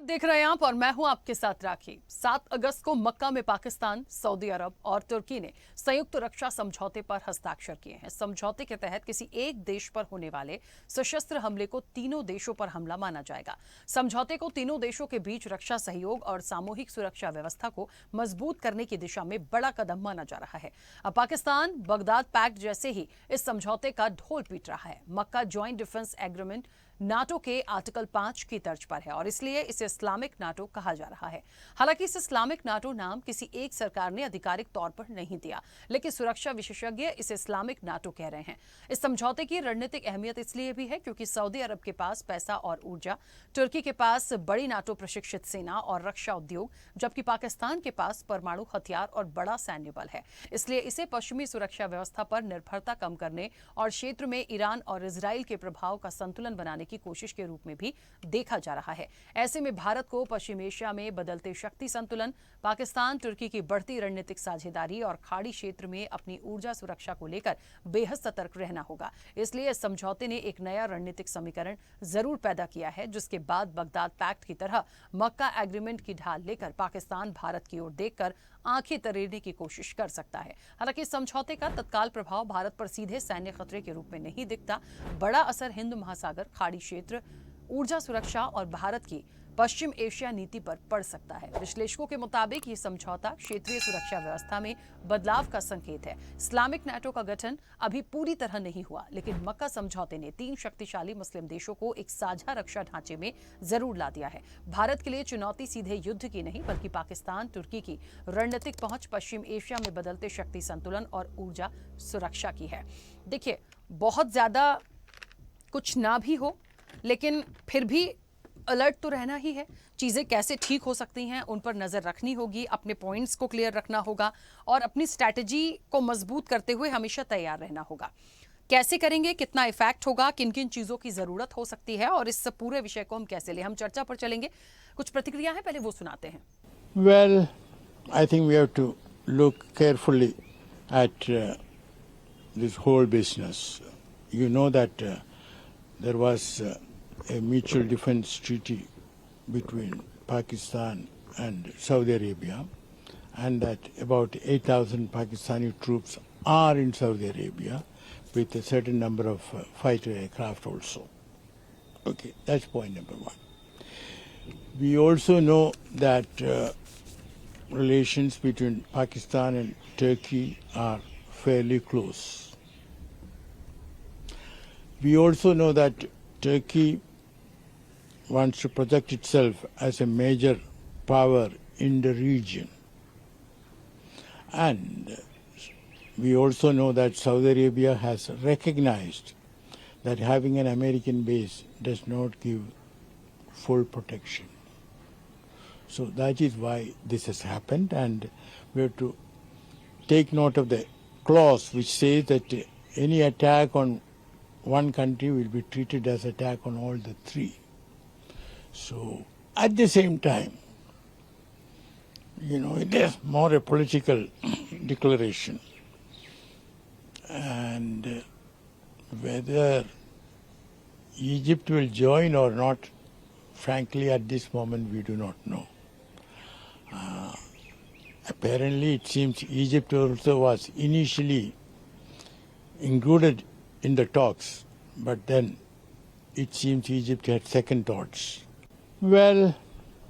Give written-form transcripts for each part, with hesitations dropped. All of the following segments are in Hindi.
देख रहे हैं आप और मैं हूं आपके साथ राखी। 7 अगस्त को मक्का में पाकिस्तान, सऊदी अरब और तुर्की ने संयुक्त रक्षा समझौते पर हस्ताक्षर किए हैं। समझौते के तहत किसी एक देश पर होने वाले सशस्त्र हमले को तीनों देशों पर हमला माना जाएगा। समझौते को तीनों देशों के बीच रक्षा सहयोग और सामूहिक सुरक्षा व्यवस्था को मजबूत करने की दिशा में बड़ा कदम माना जा रहा है। अब पाकिस्तान बगदाद पैक्ट जैसे ही इस समझौते का ढोल पीट रहा है। मक्का ज्वाइंट डिफेंस एग्रीमेंट नाटो के आर्टिकल 5 की तर्ज पर है और इसलिए इसे इस्लामिक नाटो कहा जा रहा है। हालांकि इस इस्लामिक नाटो नाम किसी एक सरकार ने आधिकारिक तौर पर नहीं दिया, लेकिन सुरक्षा विशेषज्ञ इसे इस्लामिक नाटो कह रहे हैं। इस समझौते की रणनीतिक अहमियत इसलिए भी है क्योंकि सऊदी अरब के पास पैसा और ऊर्जा, तुर्की के पास बड़ी नाटो प्रशिक्षित सेना और रक्षा उद्योग, जबकि पाकिस्तान के पास परमाणु हथियार और बड़ा सैन्य बल है। इसलिए इसे पश्चिमी सुरक्षा व्यवस्था पर निर्भरता कम करने और क्षेत्र में ईरान और इजराइल के प्रभाव का संतुलन बनाने की कोशिश के रूप में भी देखा जा रहा है। ऐसे में भारत को पश्चिम एशिया में बदलते शक्ति संतुलन, पाकिस्तान तुर्की की बढ़ती रणनीतिक साझेदारी और खाड़ी क्षेत्र में अपनी ऊर्जा सुरक्षा को लेकर बेहद सतर्क रहना होगा। इसलिए इस समझौते ने एक नया रणनीतिक समीकरण जरूर पैदा किया है, जिसके बाद बगदाद पैक्ट की तरह मक्का एग्रीमेंट की ढाल लेकर पाकिस्तान भारत की ओर देखकर आंखें तरेरने की कोशिश कर सकता है। हालांकि इस समझौते का तत्काल प्रभाव भारत पर सीधे सैन्य खतरे के रूप में नहीं दिखता। बड़ा असर हिंद महासागर, खाड़ी क्षेत्र, ऊर्जा सुरक्षा और भारत की पश्चिम एशिया नीति पर पड़ सकता है। विश्लेषकों के मुताबिक ये समझौता क्षेत्रीय सुरक्षा व्यवस्था में बदलाव का संकेत है। इस्लामिक नाटो का गठन अभी पूरी तरह नहीं हुआ, लेकिन मक्का समझौते ने 3 शक्तिशाली मुस्लिम देशों को एक साझा रक्षा ढांचे में जरूर ला दिया है। भारत के लिए चुनौती सीधे युद्ध की नहीं, बल्कि पाकिस्तान तुर्की की रणनीतिक पहुंच, पश्चिम एशिया में बदलते शक्ति संतुलन और ऊर्जा सुरक्षा की है। देखिए, बहुत ज्यादा कुछ ना भी हो, लेकिन फिर भी अलर्ट तो रहना ही है। चीज़ें कैसे ठीक हो सकती हैं उन पर नज़र रखनी होगी, अपने पॉइंट्स को क्लियर रखना होगा और अपनी स्ट्रैटेजी को मजबूत करते हुए हमेशा तैयार रहना होगा। कैसे करेंगे, कितना इफेक्ट होगा, किन किन चीज़ों की ज़रूरत हो सकती है और इस पूरे विषय को हम कैसे लें, हम चर्चा पर चलेंगे। कुछ प्रतिक्रिया है, पहले वो सुनाते हैं। Well, I think we have to look carefully at this whole business. You know that there was a mutual defense treaty between Pakistan and Saudi Arabia, and that about 8,000 Pakistani troops are in Saudi Arabia with a certain number of fighter aircraft also. Okay, that's point number one. We also know that relations between Pakistan and Turkey are fairly close. We also know that Turkey wants to project itself as a major power in the region. And we also know that Saudi Arabia has recognized that having an American base does not give full protection. So that is why this has happened, and we have to take note of the clause which says that any attack on one country will be treated as attack on all the three. So at the same time, it is more a political declaration, and whether Egypt will join or not, frankly at this moment we do not know. Apparently it seems Egypt also was initially included in the talks, but then it seems Egypt had second thoughts. Well,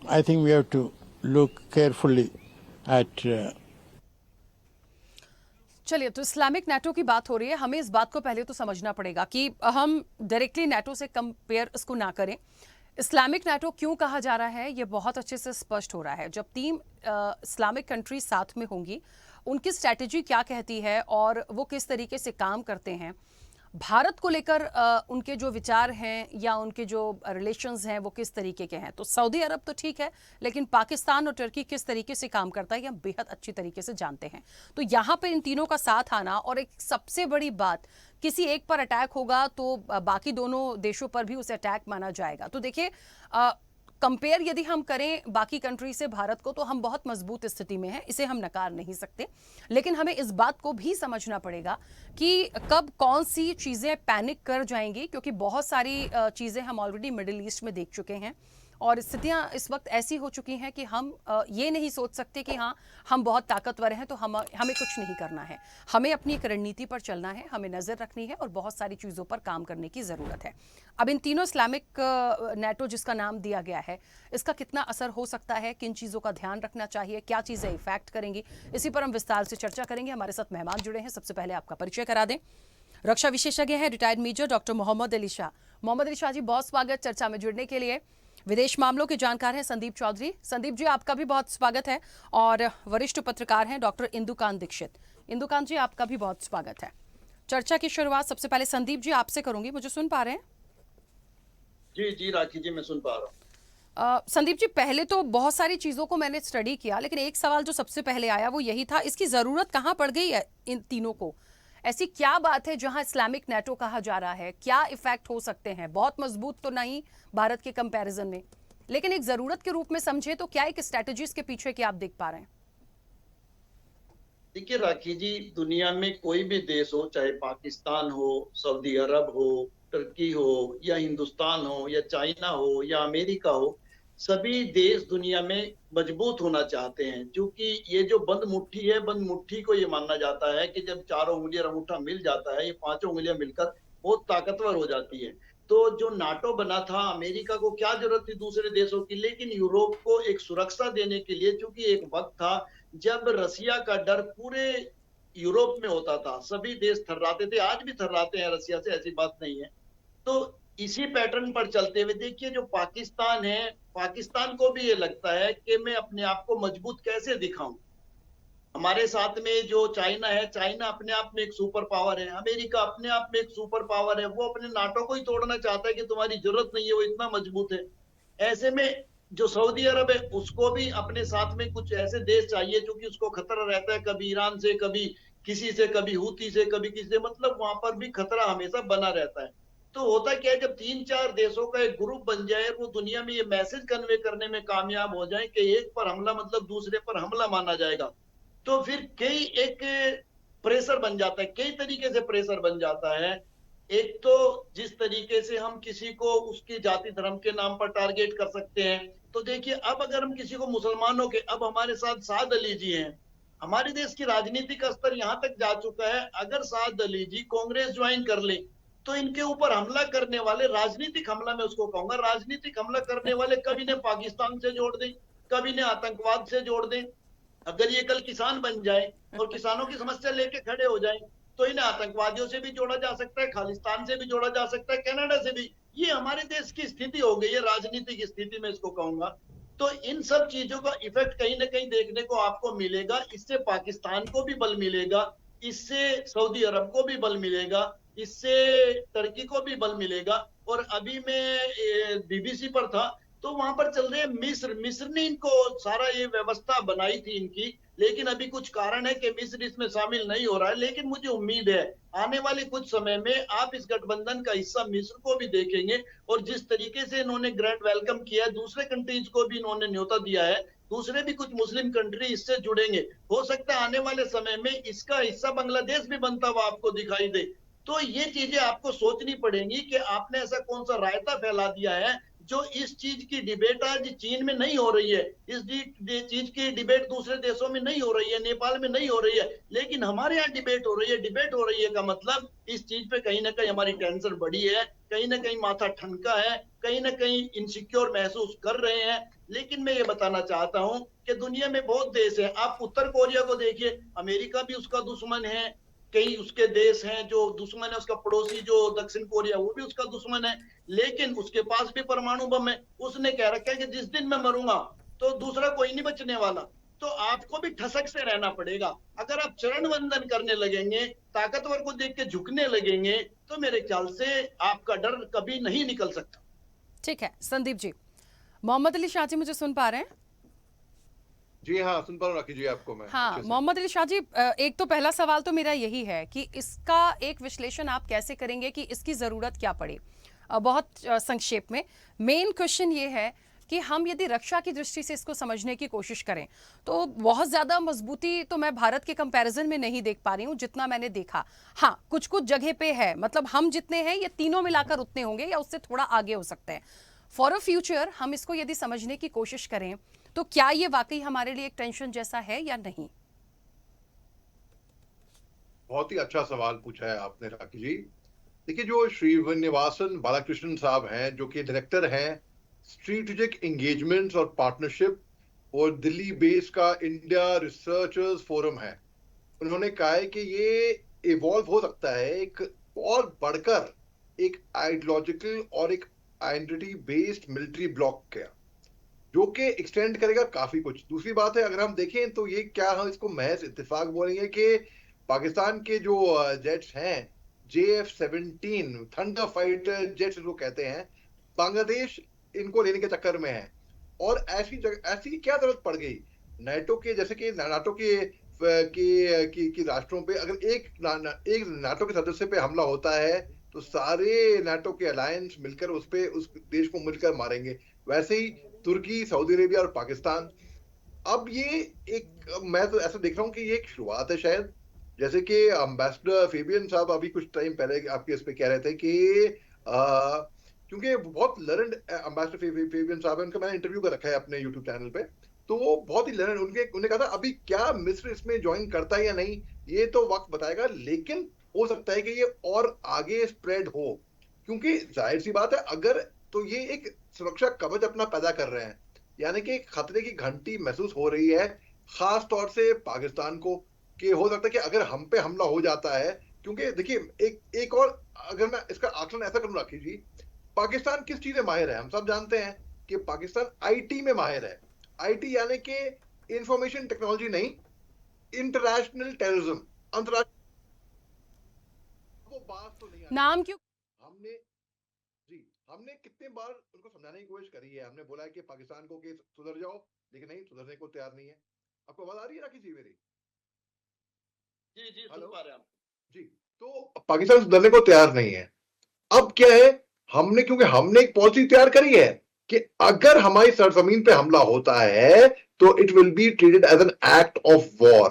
I think we have to look carefully at चलिए, तो इस्लामिक नाटो की बात हो रही है। हमें इस बात को पहले तो समझना पड़ेगा कि हम डायरेक्टली नाटो से कंपेयर इसको ना करें। इस्लामिक नाटो क्यों कहा जा रहा है, ये बहुत अच्छे से स्पष्ट हो रहा है। जब 3 इस्लामिक कंट्री साथ में होंगी, उनकी स्ट्रैटेजी क्या कहती है और वो किस तरीके से काम करते हैं, भारत को लेकर उनके जो विचार हैं या उनके जो रिलेशंस हैं वो किस तरीके के हैं। तो सऊदी अरब तो ठीक है, लेकिन पाकिस्तान और तुर्की किस तरीके से काम करता है ये हम बेहद अच्छी तरीके से जानते हैं। तो यहाँ पे इन तीनों का साथ आना, और एक सबसे बड़ी बात, किसी एक पर अटैक होगा तो बाकी दोनों देशों पर भी उसे अटैक माना जाएगा। तो देखिए, कंपेयर यदि हम करें बाकी कंट्री से भारत को, तो हम बहुत मजबूत स्थिति में हैं, इसे हम नकार नहीं सकते। लेकिन हमें इस बात को भी समझना पड़ेगा कि कब कौन सी चीज़ें पैनिक कर जाएंगी, क्योंकि बहुत सारी चीज़ें हम ऑलरेडी मिडिल ईस्ट में देख चुके हैं और स्थितियां इस वक्त ऐसी हो चुकी हैं कि हम ये नहीं सोच सकते कि हाँ हम बहुत ताकतवर हैं तो हमें कुछ नहीं करना है। हमें अपनी एक रणनीति पर चलना है, हमें नज़र रखनी है और बहुत सारी चीज़ों पर काम करने की ज़रूरत है। अब इन तीनों इस्लामिक नेटो जिसका नाम दिया गया है, इसका कितना असर हो सकता है, किन चीज़ों का ध्यान रखना चाहिए, क्या चीज़ें इफेक्ट करेंगी, इसी पर हम विस्तार से चर्चा करेंगे। हमारे साथ मेहमान जुड़े हैं। सबसे पहले आपका परिचय करा दें। रक्षा विशेषज्ञ हैं retired major doctor Mohammad Ali Shah. Mohammad Ali Shah ji, बहुत स्वागत चर्चा में जुड़ने के लिए। विदेश मामलों के जानकार हैं संदीप चौधरी। संदीप जी, आपका भी बहुत स्वागत है। और वरिष्ठ पत्रकार हैं डॉक्टर इंदुकांत दीक्षित। इंदुकांत जी, आपका भी बहुत स्वागत है। चर्चा की शुरुआत सबसे पहले संदीप जी आपसे करूंगी। मुझे सुन पा रहे हैं? जी जी राखी जी, मैं सुन पा रहा हूँ। संदीप जी, पहले तो बहुत सारी चीज़ों को मैंने स्टडी किया, लेकिन एक सवाल जो सबसे पहले आया वो यही था, इसकी ज़रूरत कहाँ पड़ गई है इन तीनों को? ऐसी क्या बात है जहां इस्लामिक नेटो कहा जा रहा है? क्या इफेक्ट हो सकते हैं? बहुत मजबूत तो नहीं भारत के कंपैरिजन में, लेकिन एक ज़रूरत के रूप में समझे तो क्या एक स्ट्रेटजीज के पीछे क्या आप देख पा रहे हैं? देखिए राखी जी, दुनिया में कोई भी देश हो, चाहे पाकिस्तान हो, सऊदी अरब हो, तुर्की हो, या हिंदुस्तान हो, या चाइना हो, या अमेरिका हो, सभी देश दुनिया में मजबूत होना चाहते हैं। क्योंकि ये जो बंद मुट्ठी है, बंद मुट्ठी को ये माना जाता है कि जब चारों उंगलियां अंगूठा मिल जाता है, ये पांचों उंगलियां मिलकर बहुत ताकतवर हो जाती है। तो जो नाटो बना था, अमेरिका को क्या जरूरत थी दूसरे देशों की, लेकिन यूरोप को एक सुरक्षा देने के लिए। क्योंकि एक वक्त था जब रसिया का डर पूरे यूरोप में होता था, सभी देश थर्राते थे, आज भी थर्राते हैं रसिया से, ऐसी बात नहीं है। तो इसी पैटर्न पर चलते हुए देखिए, जो पाकिस्तान है, पाकिस्तान को भी ये लगता है कि मैं अपने आप को मजबूत कैसे दिखाऊं। हमारे साथ में जो चाइना है, चाइना अपने आप में एक सुपर पावर है, अमेरिका अपने आप में एक सुपर पावर है, वो अपने नाटो को ही तोड़ना चाहता है कि तुम्हारी जरूरत नहीं है, वो इतना मजबूत है। ऐसे में जो सऊदी अरब है, उसको भी अपने साथ में कुछ ऐसे देश चाहिए, क्योंकि उसको खतरा रहता है कभी ईरान से, कभी किसी से, कभी हूती से, कभी किसी से, मतलब वहां पर भी खतरा हमेशा बना रहता है। तो होता क्या है, जब 3-4 देशों का एक ग्रुप बन जाए, वो दुनिया में ये मैसेज कन्वे करने में कामयाब हो जाए कि एक पर हमला मतलब दूसरे पर हमला माना जाएगा, तो फिर कई एक प्रेशर बन जाता है, कई तरीके से प्रेशर बन जाता है। एक तो जिस तरीके से हम किसी को उसकी जाति धर्म के नाम पर टारगेट कर सकते हैं। तो देखिए, अब अगर हम किसी को मुसलमानों के, अब हमारे साथ साद अली जी हैं, हमारे देश की राजनीति का स्तर यहां तक जा चुका है, अगर साद अली जी कांग्रेस ज्वाइन कर ले तो इनके ऊपर हमला करने वाले, राजनीतिक हमला मैं उसको कहूंगा, राजनीतिक हमला करने वाले कभी ने पाकिस्तान से जोड़ दें, कभी ने आतंकवाद से जोड़ दें। अगर ये कल किसान बन जाए और किसानों की समस्या लेके खड़े हो जाए, तो इन्हें आतंकवादियों से भी जोड़ा जा सकता है, खालिस्तान से भी जोड़ा जा सकता है, कनाडा से भी। ये हमारे देश की स्थिति हो गई है, राजनीतिक स्थिति में इसको कहूंगा। तो इन सब चीजों का इफेक्ट कहीं ना कहीं देखने को आपको मिलेगा। इससे पाकिस्तान को भी बल मिलेगा, इससे सऊदी अरब को भी बल मिलेगा, इससे तुर्की को भी बल मिलेगा। और अभी मैं बीबीसी पर था, तो वहां पर चल रहे हैं मिस्र ने इनको सारा ये व्यवस्था बनाई थी इनकी, लेकिन अभी कुछ कारण है कि मिस्र इसमें शामिल नहीं हो रहा है। लेकिन मुझे उम्मीद है आने वाले कुछ समय में आप इस गठबंधन का हिस्सा मिस्र को भी देखेंगे। और जिस तरीके से इन्होंने ग्रैंड वेलकम किया है, दूसरे कंट्रीज को भी इन्होंने न्योता दिया है, दूसरे भी कुछ मुस्लिम कंट्री इससे जुड़ेंगे। हो सकता है आने वाले समय में इसका हिस्सा बांग्लादेश भी बनता हुआ आपको दिखाई दे। तो ये चीजें आपको सोचनी पड़ेंगी कि आपने ऐसा कौन सा रायता फैला दिया है, जो इस चीज की डिबेट आज चीन में नहीं हो रही है, इस चीज की डिबेट दूसरे देशों में नहीं हो रही है, नेपाल में नहीं हो रही है, लेकिन हमारे यहाँ डिबेट हो रही है। डिबेट हो रही है का मतलब इस चीज पे कहीं ना कहीं हमारी टेंशन बढ़ी है, कहीं ना कहीं माथा ठनका है, कहीं ना कहीं इनसिक्योर महसूस कर रहे हैं। लेकिन मैं ये बताना चाहता हूं कि दुनिया में बहुत देश है, आप उत्तर कोरिया को देखिए, अमेरिका भी उसका दुश्मन है, कई उसके देश हैं जो दुश्मन है, उसका पड़ोसी जो दक्षिण कोरिया वो भी उसका दुश्मन है, लेकिन उसके पास भी परमाणु बम है। उसने कह रखा है कि जिस दिन मैं मरूंगा तो दूसरा कोई नहीं बचने वाला। तो आपको भी ठसक से रहना पड़ेगा। अगर आप चरण वंदन करने लगेंगे, ताकतवर को देख के झुकने लगेंगे, तो मेरे ख्याल से आपका डर कभी नहीं निकल सकता। ठीक है संदीप जी। मोहम्मद अली शाह जी, मुझे सुन पा रहे हैं? जी हाँ, सुन पा रहा हूँ राखी जी आपको मैं हाँ, अच्छे से। मोहम्मद अली शाह जी, एक तो पहला सवाल तो मेरा यही है कि इसका एक विश्लेषण आप कैसे करेंगे कि इसकी ज़रूरत क्या पड़ी? बहुत संक्षेप में मेन क्वेश्चन ये है कि हम यदि रक्षा की दृष्टि से इसको समझने की कोशिश करें तो बहुत ज़्यादा मजबूती तो मैं भारत के कंपैरिजन में नहीं देख पा रही हूँ जितना मैंने देखा। हाँ, कुछ कुछ जगह पे है, मतलब हम जितने हैं ये तीनों मिलाकर उतने होंगे या उससे थोड़ा आगे हो सकते हैं। फॉर अ फ्यूचर हम इसको यदि समझने की कोशिश करें तो क्या ये वाकई हमारे लिए एक टेंशन जैसा है या नहीं? बहुत ही अच्छा सवाल पूछा है आपने राखी जी। देखिए, जो श्रीनिवासन बालाकृष्णन साहब हैं, जो कि डायरेक्टर हैं स्ट्रेटेजिक एंगेजमेंट्स और पार्टनरशिप और दिल्ली बेस का इंडिया रिसर्चर्स फोरम है, उन्होंने कहा है कि ये इवॉल्व हो सकता है एक और बढ़कर एक आइडियोलॉजिकल और एक आइडेंटिटी बेस्ड मिलिट्री ब्लॉक का, जो कि एक्सटेंड करेगा काफी कुछ। दूसरी बात है, अगर हम देखें तो ये क्या हम इसको महज इत्तेफाक बोलेंगे कि पाकिस्तान के जो जेट्स हैं JF-17 थंडर फाइटर जेट्स इनको कहते हैं, बांग्लादेश इनको लेने के चक्कर में है। और ऐसी क्या जरूरत पड़ गई नाटो के, जैसे कि नाटो की राष्ट्रों पे अगर एक नाटो के सदस्य पे हमला होता है तो सारे नाटो के अलायंस मिलकर उस देश को मिलकर मारेंगे। वैसे ही तुर्की, सऊदी अरेबिया और पाकिस्तान। अब ये मैं तो ऐसा देख रहा हूँ कि ये एक शुरुआत है शायद, जैसे कि एम्बेसडर फेबियन साहब अभी कुछ टाइम पहले आपके इस पे कह रहे थे कि क्योंकि बहुत लर्नड एम्बेसडर फेबियन साहब है, उनका मैंने इंटरव्यू कर रखा है अपने यूट्यूब चैनल पे, तो वो बहुत ही लर्नड, उन्होंने कहा था अभी क्या मिस्र इसमें ज्वाइन करता है या नहीं ये तो वक्त बताएगा, लेकिन हो सकता है कि ये और आगे स्प्रेड हो, क्योंकि जाहिर सी बात है अगर तो ये एक सुरक्षा कवच अपना पैदा कर रहे हैं, यानी कि खतरे की घंटी महसूस हो रही है खास तौर से पाकिस्तान को, कि हो सकता है कि अगर हम पे हमला हो जाता है। क्योंकि देखिए एक और अगर मैं इसका आकलन ऐसा करूं राखी जी, पाकिस्तान किस चीज में माहिर है हम सब जानते हैं कि पाकिस्तान आईटी में माहिर है। आईटी यानी कि इंफॉर्मेशन टेक्नोलॉजी नहीं, इंटरनेशनल टेररिज्म, अंतरराष्ट्रीय। वो बात तो नहीं नाम क्यों? हमने कितने बार उनको समझाने की कोशिश करी है, हमने बोला है कि पाकिस्तान को कि सुधर जाओ, लेकिन नहीं, सुधरने को तैयार नहीं है। आपको आवाज आ रही है राखी जी मेरी? जी सुन पा रहे हैं आप जी। तो पाकिस्तान सुधरने को तैयार नहीं है। अब क्या है, क्योंकि हमने एक पॉलिसी तैयार करी है कि अगर हमारी सरजमीन पे हमला होता है तो it will be treated as an act of war.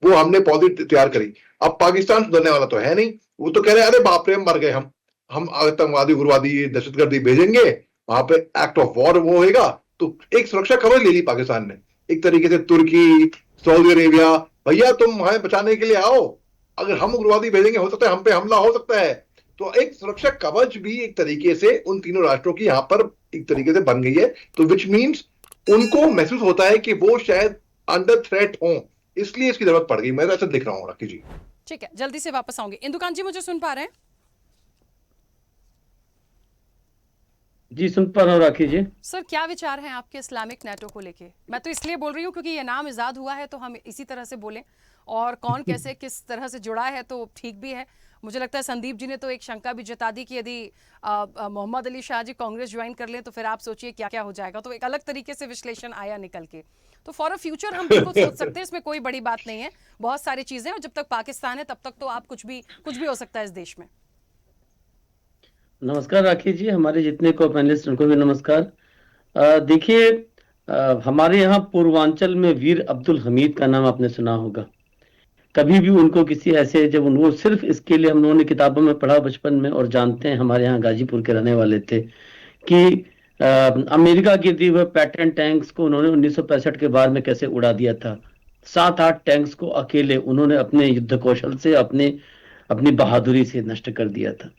वो हमने पॉलिसी तैयार करी। अब पाकिस्तान सुधरने वाला तो है नहीं, वो तो कह रहे हैं अरे बाप रे मर गए हम आतंकवादी उग्रवादी दहशतगर्दी भेजेंगे, वहां पे एक्ट ऑफ वॉर वो होगा। तो एक सुरक्षा कवच ले ली पाकिस्तान ने एक तरीके से। तुर्की, सऊदी अरेबिया, भैया तुम हमें बचाने के लिए आओ, अगर हम उग्रवादी भेजेंगे हो सकता है हम पे हमला हो सकता है। तो एक सुरक्षा कवच भी एक तरीके से उन तीनों राष्ट्रों की यहां पर एक तरीके से बन गई है। तो विच मीन्स उनको महसूस होता है कि वो शायद अंडर थ्रेट हो, इसलिए इसकी जरूरत पड़ गई। मैं ऐसा दिख रहा हूँ राखी जी। ठीक है, जल्दी से वापस आऊंगी। इंदुकांत जी मुझे सुन पा रहे हैं? जी सुन पा रहा हूँ राखी जी। सर क्या विचार हैं आपके इस्लामिक नेटो को लेके? मैं तो इसलिए बोल रही हूँ क्योंकि ये नाम इजाद हुआ है तो हम इसी तरह से बोलें, और कौन कैसे किस तरह से जुड़ा है तो ठीक भी है। मुझे लगता है संदीप जी ने तो एक शंका भी जता दी कि यदि मोहम्मद अली शाह जी कांग्रेस ज्वाइन कर लें तो फिर आप सोचिए क्या क्या हो जाएगा। तो एक अलग तरीके से विश्लेषण आया निकल के। तो फॉर अ फ्यूचर हम बिल्कुल सोच सकते हैं, इसमें कोई बड़ी बात नहीं है, बहुत सारी चीजें, और जब तक पाकिस्तान है तब तक तो आप कुछ भी हो सकता है इस देश में। नमस्कार राखी जी, हमारे जितने को पैनलिस्ट उनको भी नमस्कार। देखिए, हमारे यहाँ पूर्वांचल में वीर अब्दुल हमीद का नाम आपने सुना होगा। कभी भी उनको किसी ऐसे, जब उनको सिर्फ इसके लिए हम लोगों ने किताबों में पढ़ा बचपन में, और जानते हैं हमारे यहाँ गाजीपुर के रहने वाले थे कि अमेरिका के दिए हुए पैटर्न टैंक्स को उन्होंने 1965 के बाद में कैसे उड़ा दिया था। 7-8 टैंक्स को अकेले उन्होंने अपने युद्ध कौशल से, अपनी बहादुरी से नष्ट कर दिया था।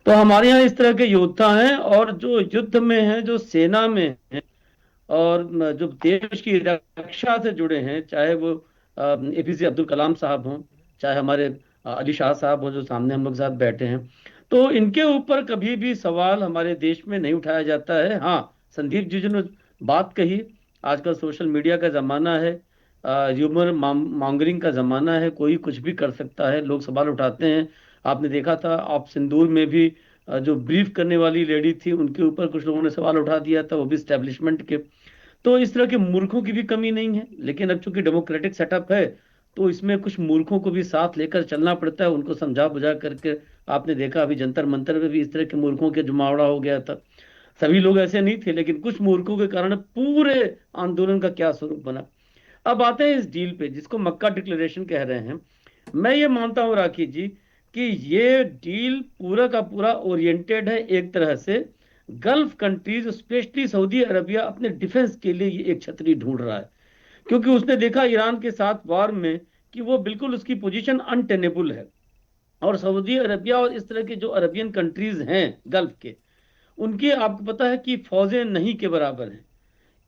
तो हमारे यहाँ इस तरह के योद्धा हैं, और जो युद्ध में हैं, जो सेना में हैं, और जो देश की रक्षा से जुड़े हैं, चाहे वो APJ अब्दुल कलाम साहब हों, चाहे हमारे अली शाह साहब हो जो सामने हम लोग साथ बैठे हैं, तो इनके ऊपर कभी भी सवाल हमारे देश में नहीं उठाया जाता है। हाँ, संदीप जी ने बात कही, आजकल सोशल मीडिया का जमाना है, ह्यूमर मॉन्गरिंग का जमाना है, कोई कुछ भी कर सकता है, लोग सवाल उठाते हैं। आपने देखा था आप सिंदूर में भी जो ब्रीफ करने वाली लेडी थी उनके ऊपर कुछ लोगों ने सवाल उठा दिया था, वो भी स्टैब्लिशमेंट के। तो इस तरह के मूर्खों की भी कमी नहीं है, लेकिन अब चूंकि डेमोक्रेटिक सेटअप है तो इसमें कुछ मूर्खों को भी साथ लेकर चलना पड़ता है, उनको समझा बुझा करके। आपने देखा अभी जंतर मंतर में भी इस तरह के मूर्खों के जुमावड़ा हो गया था। सभी लोग ऐसे नहीं थे, लेकिन कुछ मूर्खों के कारण पूरे आंदोलन का क्या स्वरूप बना। अब आते हैं इस डील पे जिसको मक्का डिक्लेरेशन कह रहे हैं। मैं ये मानता हूं राखी जी कि ये डील पूरा का पूरा ओरिएंटेड है एक तरह से gulf countries specially Saudi Arabia अपने डिफेंस के लिए ये एक छतरी ढूंढ रहा है, क्योंकि उसने देखा ईरान के साथ वार में कि वो बिल्कुल उसकी पोजीशन अनटेनेबल है। और सऊदी अरबिया और इस तरह के जो अरबियन कंट्रीज हैं गल्फ के, उनके आपको पता है कि फौजें नहीं के बराबर हैं।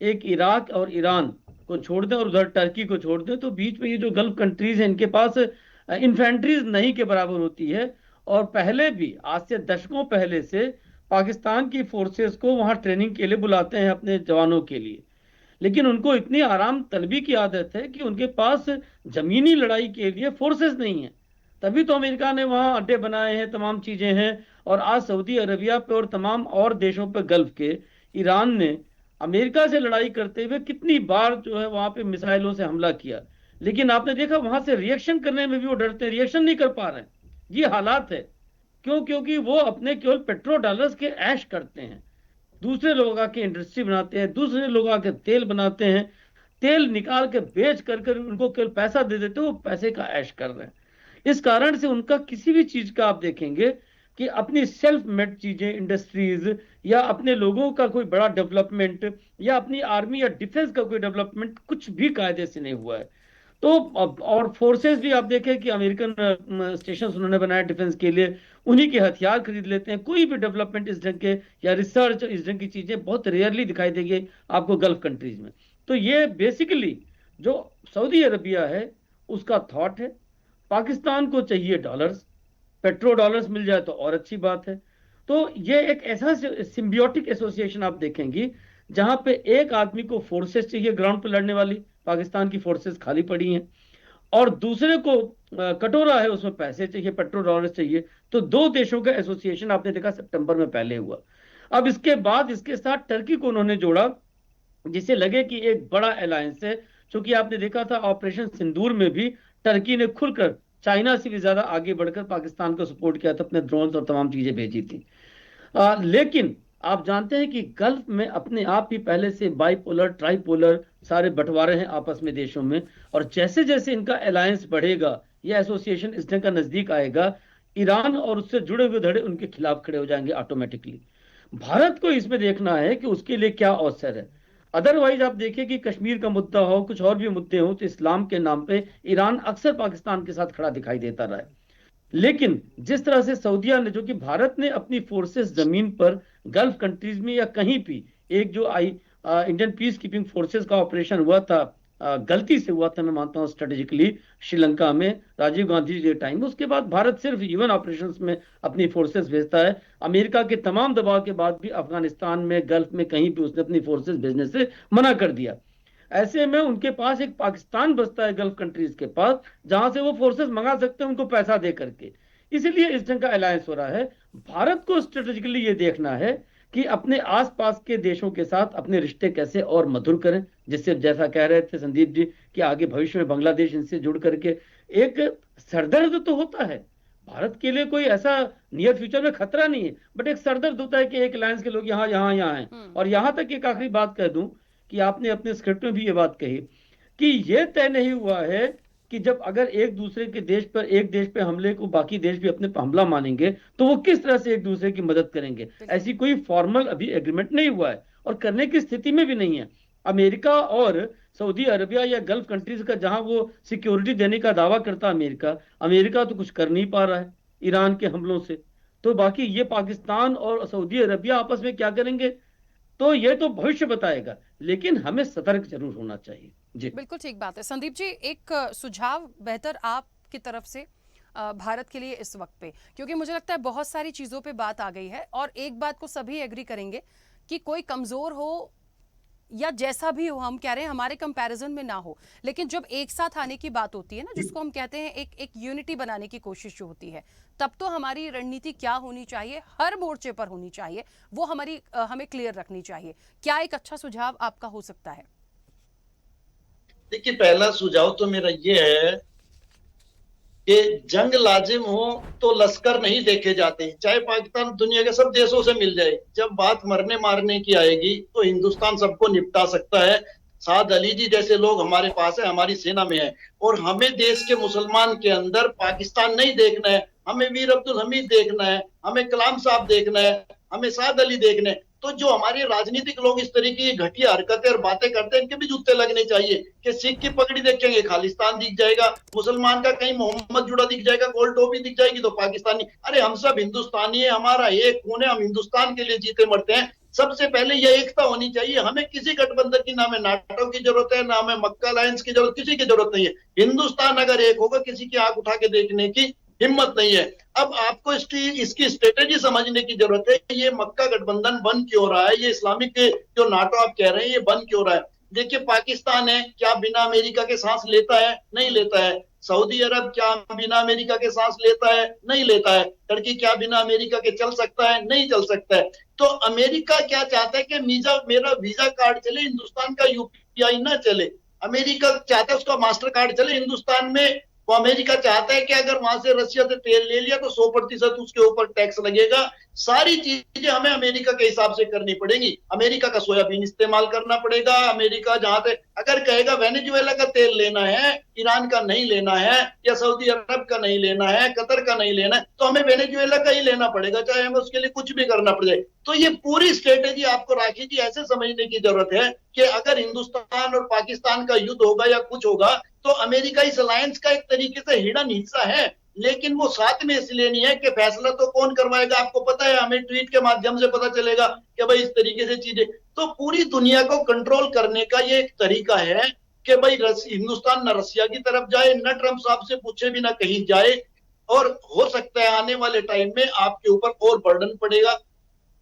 एक इराक और ईरान को छोड़ दें और उधर टर्की को छोड़ दें, तो बीच में ये जो गल्फ कंट्रीज हैं इनके पास इन्फेंट्रीज नहीं के बराबर होती है। और पहले भी, आज से दशकों पहले से पाकिस्तान की फोर्सेस को वहां ट्रेनिंग के लिए बुलाते हैं अपने जवानों के लिए, लेकिन उनको इतनी आराम तलबी की आदत है कि उनके पास जमीनी लड़ाई के लिए फोर्सेस नहीं है। तभी तो अमेरिका ने वहां अड्डे बनाए हैं, तमाम चीजें हैं। और आज सऊदी अरबिया पे और तमाम और देशों पे गल्फ के, ईरान ने अमेरिका से लड़ाई करते हुए कितनी बार जो है वहां पे मिसाइलों से हमला किया, लेकिन आपने देखा वहां से रिएक्शन करने में भी वो डरते हैं, रिएक्शन नहीं कर पा रहे हैं। ये हालात है। क्यों? क्योंकि वो अपने केवल पेट्रो डॉलर्स के ऐश करते हैं। दूसरे लोग आके इंडस्ट्री बनाते हैं, दूसरे लोग आके तेल बनाते हैं, तेल निकाल के बेच कर उनको केवल पैसा दे देते हैं, वो पैसे का ऐश कर रहे हैं। इस कारण से उनका किसी भी चीज का आप देखेंगे कि अपनी सेल्फ मेड चीजें, इंडस्ट्रीज या अपने लोगों का कोई बड़ा डेवलपमेंट या अपनी आर्मी या डिफेंस का कोई डेवलपमेंट कुछ भी कायदे से नहीं हुआ है। तो और फोर्सेस भी आप देखें कि अमेरिकन स्टेशन उन्होंने बनाए डिफेंस के लिए, उन्हीं के हथियार खरीद लेते हैं। कोई भी डेवलपमेंट इस ढंग के या रिसर्च इस ढंग की चीजें बहुत रेयरली दिखाई देगी आपको गल्फ कंट्रीज में। तो ये बेसिकली जो सऊदी अरबिया है उसका थॉट है। पाकिस्तान को चाहिए डॉलर्स, पेट्रो डॉलर्स मिल जाए तो और अच्छी बात है। तो ये एक ऐसा सिम्बियोटिक एसोसिएशन आप देखेंगी जहां पे एक आदमी को फोर्सेस चाहिए ग्राउंड पर लड़ने वाली, पाकिस्तान की फोर्सेस खाली पड़ी हैं, और दूसरे को कटोरा है, उसमें पैसे चाहिए, पेट्रो डॉलर्स चाहिए। तो दो देशों का एसोसिएशन आपने देखा सितंबर में पहले हुआ। अब इसके बाद इसके साथ टर्की को उन्होंने जोड़ा, जिसे लगे कि एक बड़ा अलायंस है। क्योंकि आपने देखा था ऑपरेशन सिंदूर में भी टर्की ने खुलकर चाइना से भी ज्यादा आगे बढ़कर पाकिस्तान को सपोर्ट किया था, अपने ड्रोन और तमाम चीजें भेजी थी। लेकिन आप जानते हैं कि गल्फ में अपने आप ही पहले से बाइपोलर, ट्राइपोलर सारे बंटवारे हैं आपस में देशों में। और जैसे जैसे इनका अलायंस बढ़ेगा या एसोसिएशन इस ढंग का नजदीक आएगा, ईरान और उससे जुड़े हुए धड़े उनके खिलाफ खड़े हो जाएंगे ऑटोमेटिकली। भारत को इसमें देखना है कि उसके लिए क्या अवसर है। अदरवाइज आप देखिए कि कश्मीर का मुद्दा हो, कुछ और भी मुद्दे हो, तो इस्लाम के नाम पे ईरान अक्सर पाकिस्तान के साथ खड़ा दिखाई देता रहा है। लेकिन जिस तरह से सऊदिया ने, जो कि भारत ने अपनी फोर्सेस जमीन पर गल्फ कंट्रीज में या कहीं भी, एक जो इंडियन पीस कीपिंग फोर्सेस का ऑपरेशन हुआ था, गलती से हुआ था मैं मानता हूं स्ट्रेटेजिकली, श्रीलंका में राजीव गांधी जी के टाइम में, उसके बाद भारत सिर्फ यूएन ऑपरेशंस में अपनी फोर्सेस भेजता है। अमेरिका के तमाम दबाव के बाद भी अफगानिस्तान में, गल्फ में कहीं भी उसने अपनी फोर्सेस भेजने से मना कर दिया। ऐसे में उनके पास एक पाकिस्तान बसता है गल्फ कंट्रीज के पास, जहां से वो फोर्सेस मंगा सकते हैं उनको पैसा दे करके। इसीलिए इस ढंग का अलायंस हो रहा है। भारत को स्ट्रेटेजिकली ये देखना है कि अपने आसपास के देशों के साथ अपने रिश्ते कैसे और मधुर करें, जिससे जैसा कह रहे थे संदीप जी कि आगे भविष्य में बांग्लादेश इनसे जुड़ करके, एक सरदर्द तो होता है भारत के लिए, कोई ऐसा नियर फ्यूचर में खतरा नहीं है, बट एक सरदर्द होता है कि एक अलायंस के लोग यहाँ यहाँ यहाँ हैं। और यहां तक एक आखिरी बात कह दूं कि आपने अपने स्क्रिप्ट में भी ये बात कही कि ये तय नहीं हुआ है कि जब अगर एक दूसरे के देश पर, एक देश पे हमले को बाकी देश भी अपने पर हमला मानेंगे तो वो किस तरह से एक दूसरे की मदद करेंगे। ऐसी कोई फॉर्मल अभी एग्रीमेंट नहीं हुआ है और करने की स्थिति में भी नहीं है। अमेरिका और सऊदी अरबिया या गल्फ कंट्रीज का जहां वो सिक्योरिटी देने का दावा करता अमेरिका, अमेरिका तो कुछ कर नहीं पा रहा है ईरान के हमलों से। तो बाकी ये पाकिस्तान और सऊदी अरबिया आपस में क्या करेंगे तो ये तो भविष्य बताएगा, लेकिन हमें सतर्क जरूर होना चाहिए। जी बिल्कुल ठीक बात है। संदीप जी, एक सुझाव बेहतर आपकी तरफ से भारत के लिए इस वक्त पे, क्योंकि मुझे लगता है बहुत सारी चीजों पे बात आ गई है और एक बात को सभी एग्री करेंगे कि कोई कमजोर हो या जैसा भी हो, हम कह रहे हैं हमारे कंपैरिजन में ना हो, लेकिन जब एक साथ आने की बात होती है ना, जिसको हम कहते हैं एक यूनिटी बनाने की कोशिश जो होती है, तब तो हमारी रणनीति क्या होनी चाहिए, हर मोर्चे पर होनी चाहिए, वो हमें क्लियर रखनी चाहिए। क्या एक अच्छा सुझाव आपका हो सकता है? देखिए, पहला सुझाव तो मेरा ये है कि जंग लाजिम हो तो लश्कर नहीं देखे जाते, चाहे पाकिस्तान दुनिया के सब देशों से मिल जाए। जब बात मरने मारने की आएगी तो हिंदुस्तान सबको निपटा सकता है। साद अली जी जैसे लोग हमारे पास है, हमारी सेना में है, और हमें देश के मुसलमान के अंदर पाकिस्तान नहीं देखना है, हमें वीर अब्दुल हमीद देखना है, हमें कलाम साहब देखना है, हमें साद अली देखना है। तो जो हमारे राजनीतिक लोग इस तरीके की घटिया हरकतें और बातें करते हैं, इनके भी जूते लगने चाहिए कि सिख की पगड़ी देखेंगे खालिस्तान दिख जाएगा, मुसलमान का कहीं मोहम्मद जुड़ा दिख जाएगा, गोल टोपी दिख जाएगी तो पाकिस्तानी। अरे हम सब हिंदुस्तानी है, हमारा एक खून है, हम हिंदुस्तान के लिए जीते मरते हैं। सबसे पहले यह एकता होनी चाहिए। हमें किसी गठबंधन की, ना हमें नाटो की जरूरत है, ना हमें मक्का अलायंस की जरूरत, किसी की जरूरत नहीं है। हिंदुस्तान अगर एक होगा, किसी की आंख उठा के देखने की हिम्मत नहीं है। अब आपको इसकी स्ट्रेटेजी समझने की जरूरत है। ये मक्का गठबंधन बन क्यों रहा है, ये इस्लामिक जो नाटो आप कह रहे हैं ये बन क्यों रहा है। देखिए पाकिस्तान है, क्या बिना अमेरिका के सांस लेता है? नहीं लेता है। सऊदी अरब क्या बिना अमेरिका के सांस लेता है? नहीं लेता है। टर्की क्या बिना अमेरिका के चल सकता है? नहीं चल सकता है। तो अमेरिका क्या चाहता है कि मेरा वीजा कार्ड चले, हिंदुस्तान का यूपीआई ना चले। अमेरिका चाहता है उसका मास्टर कार्ड चले हिंदुस्तान में। वो अमेरिका चाहता है कि अगर वहां से रशिया से तेल ले लिया तो 100% उसके ऊपर टैक्स लगेगा। सारी चीजें हमें अमेरिका के हिसाब से करनी पड़ेगी। अमेरिका का सोयाबीन इस्तेमाल करना पड़ेगा। अमेरिका जहां से अगर कहेगा वेनेजुएला का तेल लेना है, ईरान का नहीं लेना है, या सऊदी अरब का नहीं लेना है, कतर का नहीं लेना है, तो हमें वेनेजुएला का ही लेना पड़ेगा, चाहे हमें उसके लिए कुछ भी करना पड़े। तो ये पूरी स्ट्रेटेजी आपको राखी जी ऐसे समझने की जरूरत है कि अगर हिंदुस्तान और पाकिस्तान का युद्ध होगा या कुछ होगा, तो अमेरिका इस अलायंस का एक तरीके से हिडन हिस्सा है, लेकिन वो साथ में इसलिए नहीं है कि फैसला तो कौन करवाएगा आपको पता है, हमें ट्वीट के माध्यम से पता चलेगा कि भाई इस तरीके से चीजें। तो पूरी दुनिया को कंट्रोल करने का ये एक तरीका है कि भाई हिंदुस्तान न रसिया की तरफ जाए, न ट्रंप साहब से पूछे भी ना कहीं जाए। और हो सकता है आने वाले टाइम में आपके ऊपर और बर्डन पड़ेगा।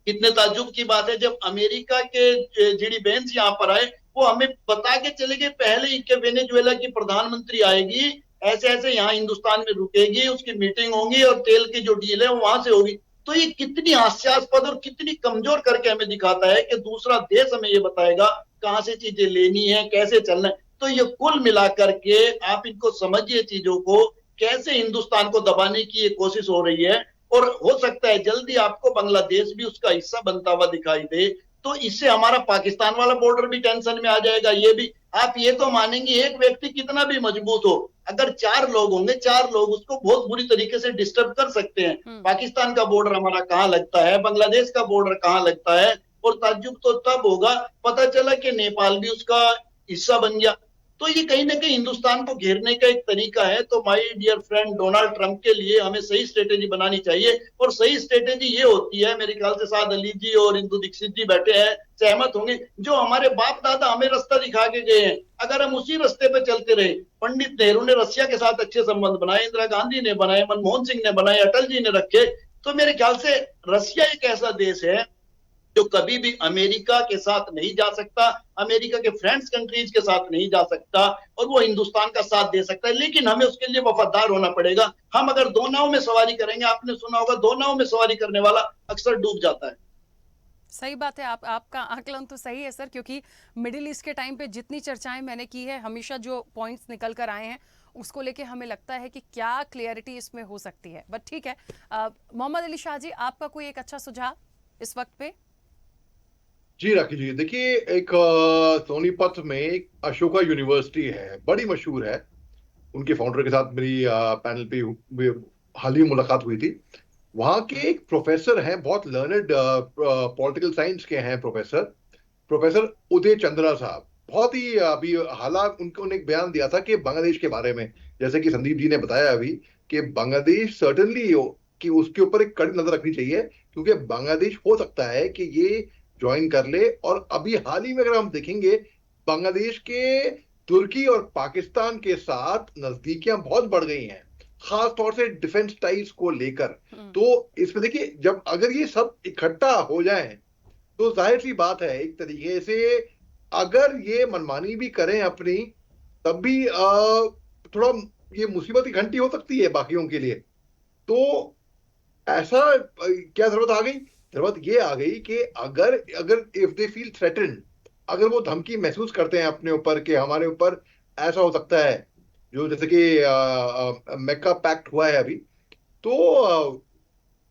कितने ताज्जुब की बात है, जब अमेरिका के जीडी बेंस यहाँ पर आए, वो हमें बता के चले गए पहले ही कि वेनेजुएला की प्रधानमंत्री आएगी, ऐसे ऐसे यहाँ हिंदुस्तान में रुकेगी, उसकी मीटिंग होगी और तेल की जो डील है वो वहां से होगी। तो ये कितनी हास्यास्पद और कितनी कमजोर करके हमें दिखाता है कि दूसरा देश हमें ये बताएगा कहां से चीजें लेनी है, कैसे चलना है। तो ये कुल मिलाकर के आप इनको समझिए, चीजों को कैसे हिंदुस्तान को दबाने की ये कोशिश हो रही है। और हो सकता है जल्दी आपको बांग्लादेश भी उसका हिस्सा बनता हुआ दिखाई दे, तो इससे हमारा पाकिस्तान वाला बॉर्डर भी टेंशन में आ जाएगा। ये भी आप ये तो मानेंगे, एक व्यक्ति कितना भी मजबूत हो, अगर 4 लोग होंगे, 4 लोग उसको बहुत बुरी तरीके से डिस्टर्ब कर सकते हैं। पाकिस्तान का बॉर्डर हमारा कहाँ लगता है, बांग्लादेश का बॉर्डर कहाँ लगता है। और ताज्जुब तो तब होगा पता चला कि नेपाल भी उसका हिस्सा बन गया। तो ये कहीं ना कहीं हिंदुस्तान को घेरने का एक तरीका है। तो my dear friend, Donald Trump के लिए हमें सही स्ट्रेटेजी बनानी चाहिए। और सही स्ट्रेटेजी ये होती है, मेरे ख्याल से साद अली जी और इंदु दीक्षित जी बैठे हैं, सहमत होंगे, जो हमारे बाप दादा हमें रास्ता दिखा के गए हैं, अगर हम उसी रास्ते पे चलते रहे। पंडित नेहरू ने रशिया के साथ अच्छे संबंध बनाए, इंदिरा गांधी ने बनाए, मनमोहन सिंह ने बनाए, अटल जी ने रखे। तो मेरे ख्याल से रशिया एक ऐसा देश है जो कभी भी अमेरिका के साथ नहीं जा सकता, अमेरिका के फ्रेंड्स कंट्रीज के साथ नहीं जा सकता, और वो हिंदुस्तान का साथ दे सकता है, लेकिन हमें उसके लिए वफादार होना पड़ेगा। हम अगर दो नाव में सवारी करेंगे, आपने सुना होगा दो नाव में सवारी करने वाला अक्सर डूब जाता है। सही बात है। आपका आकलन तो सही है सर, क्योंकि मिडिल ईस्ट के टाइम पे जितनी चर्चाएं मैंने की है, हमेशा जो पॉइंट्स निकल कर आए हैं उसको लेके हमें लगता है कि क्या क्लियरिटी इसमें हो सकती है। बट ठीक है, मोहम्मद अली शाह जी, आपका कोई एक अच्छा सुझाव इस वक्त पे? जी राखी जी, देखिए एक सोनीपत में एक अशोका यूनिवर्सिटी है, बड़ी मशहूर है। उनके फाउंडर के साथ मेरी पैनल पे हाल ही मुलाकात हुई थी। वहाँ के एक प्रोफेसर हैं, बहुत लर्नेड पॉलिटिकल साइंस के हैं प्रोफेसर, प्रोफेसर उदय चंद्रा साहब। बहुत ही अभी हालात उन्होंने एक बयान दिया था कि बांग्लादेश के बारे में, जैसे कि संदीप जी ने बताया अभी, कि बांग्लादेश सर्टनली कि उसके ऊपर एक कड़ी नजर रखनी चाहिए, क्योंकि बांग्लादेश हो सकता है कि ये ज्वाइन कर ले। और अभी हाल ही में अगर हम देखेंगे, बांग्लादेश के तुर्की और पाकिस्तान के साथ नजदीकियां बहुत बढ़ गई हैं, खास तौर से डिफेंस टाइज को लेकर। तो इसमें देखिए, जब अगर ये सब इकट्ठा हो जाए तो जाहिर सी बात है, एक तरीके से अगर ये मनमानी भी करें अपनी, तब भी थोड़ा ये मुसीबत की घंटी हो सकती है बाकियों के लिए। तो ऐसा क्या जरूरत आ गई? जरूरत ये आ गई कि अगर अगर इफ दे फील थ्रेटन्ड, अगर वो धमकी महसूस करते हैं अपने ऊपर कि हमारे ऊपर ऐसा हो सकता है, जो जैसे कि मेक्का पैक्ट हुआ है अभी, तो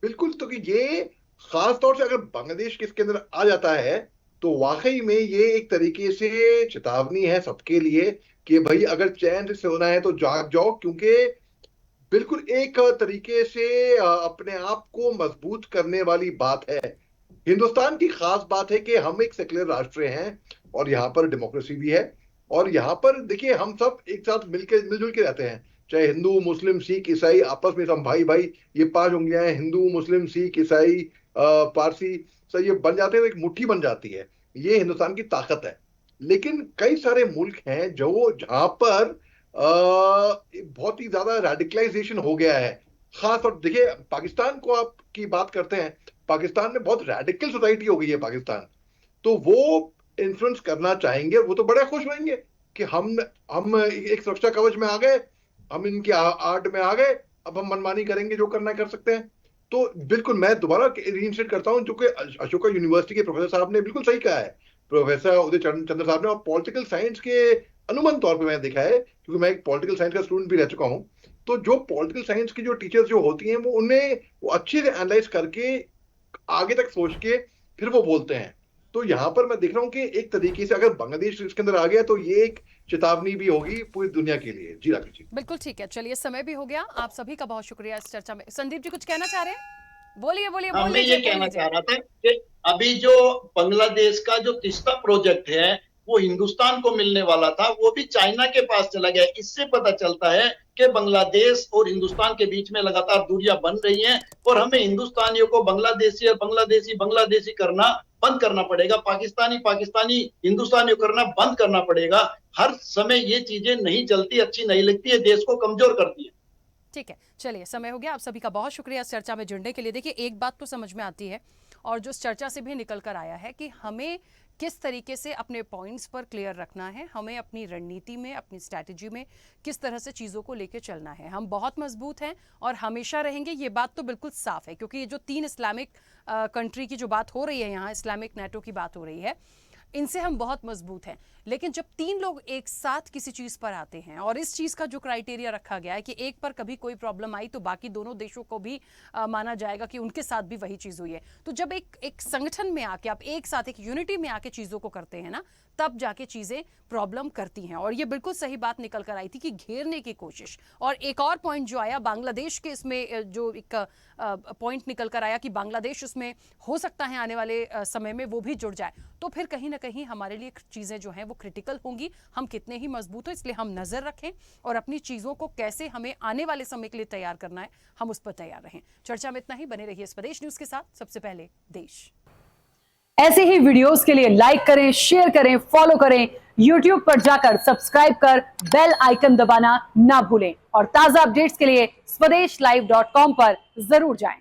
बिल्कुल, तो कि ये खास तौर से अगर बांग्लादेश इसके अंदर आ जाता है, तो वाकई में ये एक तरीके से चेतावनी है सबके लिए कि भाई अगर चैन से सोना है तो जाग जाओ, क्योंकि बिल्कुल एक तरीके से अपने आप को मजबूत करने वाली बात है। हिंदुस्तान की खास बात है कि हम एक सेक्युलर राष्ट्र हैं और यहाँ पर डेमोक्रेसी भी है, और यहाँ पर देखिए हम सब एक साथ मिलजुल के रहते हैं, चाहे हिंदू मुस्लिम सिख ईसाई, आपस में सब भाई भाई। ये 5 उंगलियां हैं, हिंदू मुस्लिम सिख ईसाई पारसी, सब ये बन जाते हैं, एक मुट्ठी बन जाती है। ये हिंदुस्तान की ताकत है। लेकिन कई सारे मुल्क हैं जहां पर बहुत ही ज्यादा रेडिकलाइजेशन हो गया है। खास तौर देखिए पाकिस्तान को आप की बात करते हैं, पाकिस्तान में बहुत रेडिकल सोसाइटी हो गई है पाकिस्तान। तो वो इन्फ्लुएंस करना चाहेंगे, वो तो बड़े खुश होंगे कि हम एक सुरक्षा कवच में आ गए, हम इनकी आर्ट में आ गए, अब हम मनमानी करेंगे, जो करना कर सकते हैं। तो बिल्कुल मैं दोबारा रीइंस्टेट करता हूं, जो कि अशोका यूनिवर्सिटी के प्रोफेसर साहब ने बिल्कुल सही कहा है, प्रोफेसर उदय चंद्र साहब ने, और पॉलिटिकल साइंस के अनुमान तौर पे मैंने देखा है, क्योंकि मैं एक पॉलिटिकल साइंस का स्टूडेंट भी रह चुका हूं। तो जो पॉलिटिकल साइंस की जो टीचर्स जो होती हैं, वो अच्छे से एनालाइज करके आगे तक सोच के फिर वो बोलते हैं। तो यहाँ पर मैं देख रहा हूँ कि एक तरीके से अगर बांग्लादेश इसके अंदर आ गया तो ये एक चेतावनी भी होगी पूरी दुनिया के लिए। जी राकेश जी, बिल्कुल ठीक है। चलिए समय भी हो गया, आप सभी का बहुत शुक्रिया इस चर्चा में। संदीप जी कुछ कहना चाह रहे हैं? बोलिए बोलिए हाँ, बोल मैं लीजिए ये बोल कहना लीजिए। चाह रहा था कि अभी जो बांग्लादेश का जो तीसरा प्रोजेक्ट है वो हिंदुस्तान को मिलने वाला था, वो भी चाइना के पास चला गया। इससे पता चलता है कि बांग्लादेश और हिंदुस्तान के बीच में लगातार दूरियां बन रही हैं, और हमें हिंदुस्तानियों को बांग्लादेशी और बांग्लादेशी बांग्लादेशी करना बंद करना पड़ेगा, पाकिस्तानी पाकिस्तानी हिंदुस्तानियों करना बंद करना पड़ेगा। हर समय ये चीजें नहीं चलती, अच्छी नहीं लगती है, देश को कमजोर करती है। ठीक है, चलिए समय हो गया। आप सभी का बहुत शुक्रिया इस चर्चा में जुड़ने के लिए। देखिए एक बात तो समझ में आती है, और जो इस चर्चा से भी निकल कर आया है, कि हमें किस तरीके से अपने पॉइंट्स पर क्लियर रखना है, हमें अपनी रणनीति में, अपनी स्ट्रैटेजी में किस तरह से चीज़ों को लेकर चलना है। हम बहुत मजबूत हैं और हमेशा रहेंगे, ये बात तो बिल्कुल साफ है, क्योंकि ये जो 3 इस्लामिक कंट्री की जो बात हो रही है, यहाँ इस्लामिक नेटो की बात हो रही है, इनसे हम बहुत मजबूत हैं। लेकिन जब 3 लोग एक साथ किसी चीज़ पर आते हैं, और इस चीज़ का जो क्राइटेरिया रखा गया है कि एक पर कभी कोई प्रॉब्लम आई तो बाकी दोनों देशों को भी माना जाएगा कि उनके साथ भी वही चीज़ हुई है। तो जब एक संगठन में आके आप एक साथ एक यूनिटी में आके चीज़ों को करते हैं ना, तब जाके चीज़ें प्रॉब्लम करती हैं। और ये बिल्कुल सही बात निकल कर आई थी कि घेरने की कोशिश। और एक और पॉइंट जो आया बांग्लादेश के, इसमें जो एक पॉइंट निकल कर आया कि बांग्लादेश उसमें हो सकता है आने वाले समय में वो भी जुड़ जाए, तो फिर कहीं ना कहीं हमारे लिए चीज़ें जो हैं वो क्रिटिकल होंगी। हम कितने ही मजबूत हो, इसलिए हम नज़र रखें और अपनी चीज़ों को कैसे हमें आने वाले समय के लिए तैयार करना है, हम उस पर तैयार रहें। चर्चा में इतना ही। बने रहिए स्वदेश न्यूज़ के साथ। सबसे पहले देश। ऐसे ही वीडियोस के लिए लाइक करें, शेयर करें, फॉलो करें। YouTube पर जाकर सब्सक्राइब कर बेल आइकन दबाना ना भूलें, और ताजा अपडेट्स के लिए swedeshlive.com पर जरूर जाएं।